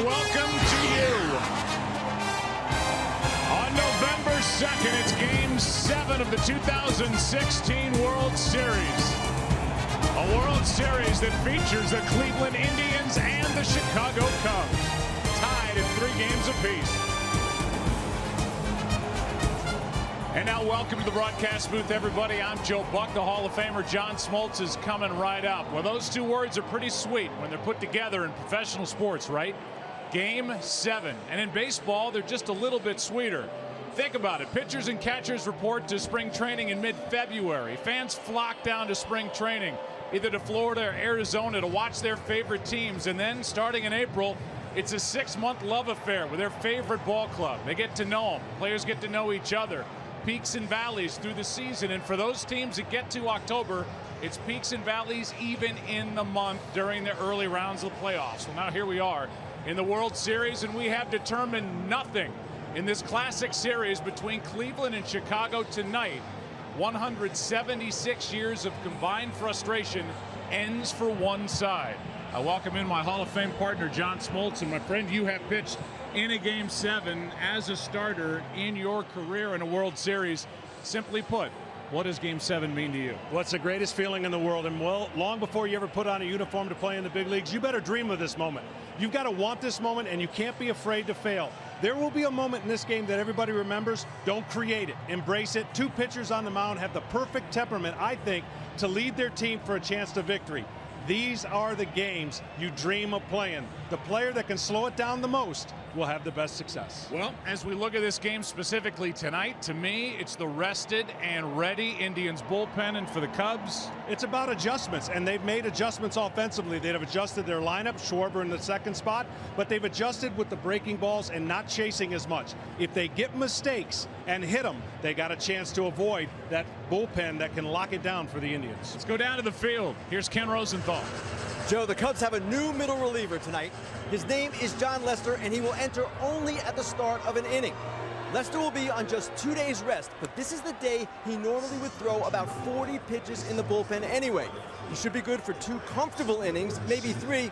welcome to you. On November 2nd, it's Game 7 of the 2016 World Series. A World Series that features the Cleveland Indians and the Chicago Cubs, tied at 3 games apiece. And now welcome to the broadcast booth, everybody. I'm Joe Buck. The Hall of Famer John Smoltz is coming right up. Well, those two words are pretty sweet when they're put together in professional sports, right? Game 7. And in baseball, they're just a little bit sweeter. Think about it. Pitchers and catchers report to spring training in mid-February. Fans flock down to spring training, either to Florida or Arizona, to watch their favorite teams. And then, starting in April, it's a 6-month love affair with their favorite ball club. They get to know them. Players get to know each other. Peaks and valleys through the season, and for those teams that get to October, it's peaks and valleys even in the month during the early rounds of the playoffs. Well, now here we are in the World Series, and we have determined nothing in this classic series between Cleveland and Chicago tonight. 176 years of combined frustration ends for one side. I welcome in my Hall of Fame partner, John Smoltz, and my friend, you have pitched in a Game 7 as a starter in your career in a World Series. Simply put, what does Game 7 mean to you? Well, it's the greatest feeling in the world, and well, long before you ever put on a uniform to play in the big leagues, you better dream of this moment. You've got to want this moment, and you can't be afraid to fail. There will be a moment in this game that everybody remembers. Don't create it. Embrace it. 2 pitchers on the mound have the perfect temperament, I think, to lead their team for a chance to victory. These are the games you dream of playing. The player that can slow it down the most will have the best success. Well, as we look at this game specifically tonight, to me, it's the rested and ready Indians bullpen, and for the Cubs, it's about adjustments, and they've made adjustments offensively. They've adjusted their lineup, Schwarber in the 2nd spot, but they've adjusted with the breaking balls and not chasing as much. If they get mistakes and hit them, they got a chance to avoid that bullpen that can lock it down for the Indians. Let's go down to the field. Here's Ken Rosenthal. Joe, the Cubs have a new middle reliever tonight. His name is John Lester, and he will enter only at the start of an inning. Lester will be on just 2 days rest, but this is the day he normally would throw about 40 pitches in the bullpen anyway. He should be good for 2 comfortable innings, maybe 3.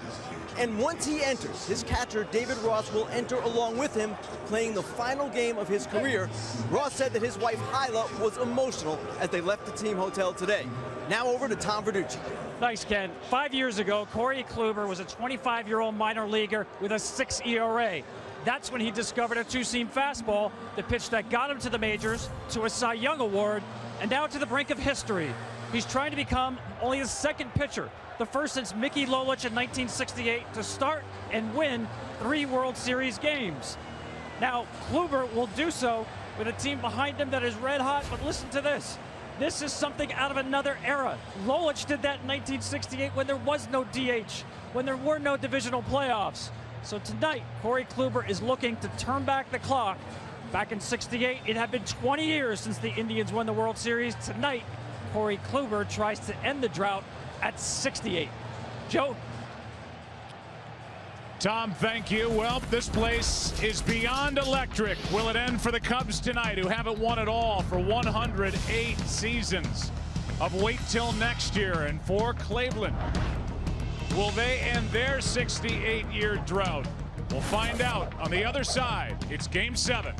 And once he enters, his catcher, David Ross, will enter along with him, playing the final game of his career. Ross said that his wife, Hyla, was emotional as they left the team hotel today. Now over to Tom Verducci. Thanks, Ken. 5 years ago, Corey Kluber was a 25-year-old minor leaguer with a 6 ERA. That's when he discovered a 2-seam fastball, the pitch that got him to the majors, to a Cy Young Award, and now to the brink of history. He's trying to become only the 2nd pitcher, the first since Mickey Lolich in 1968, to start and win 3 World Series games. Now, Kluber will do so with a team behind him that is red hot, but listen to this. This is something out of another era. Lolich did that in 1968 when there was no DH, when there were no divisional playoffs. So tonight, Corey Kluber is looking to turn back the clock. Back in '68, it had been 20 years since the Indians won the World Series. Tonight, Corey Kluber tries to end the drought at 68. Joe? Tom, thank you. Well, this place is beyond electric. Will it end for the Cubs tonight, who haven't won it all for 108 seasons of wait till next year? And for Cleveland, will they end their 68-year drought? We'll find out on the other side. It's Game 7.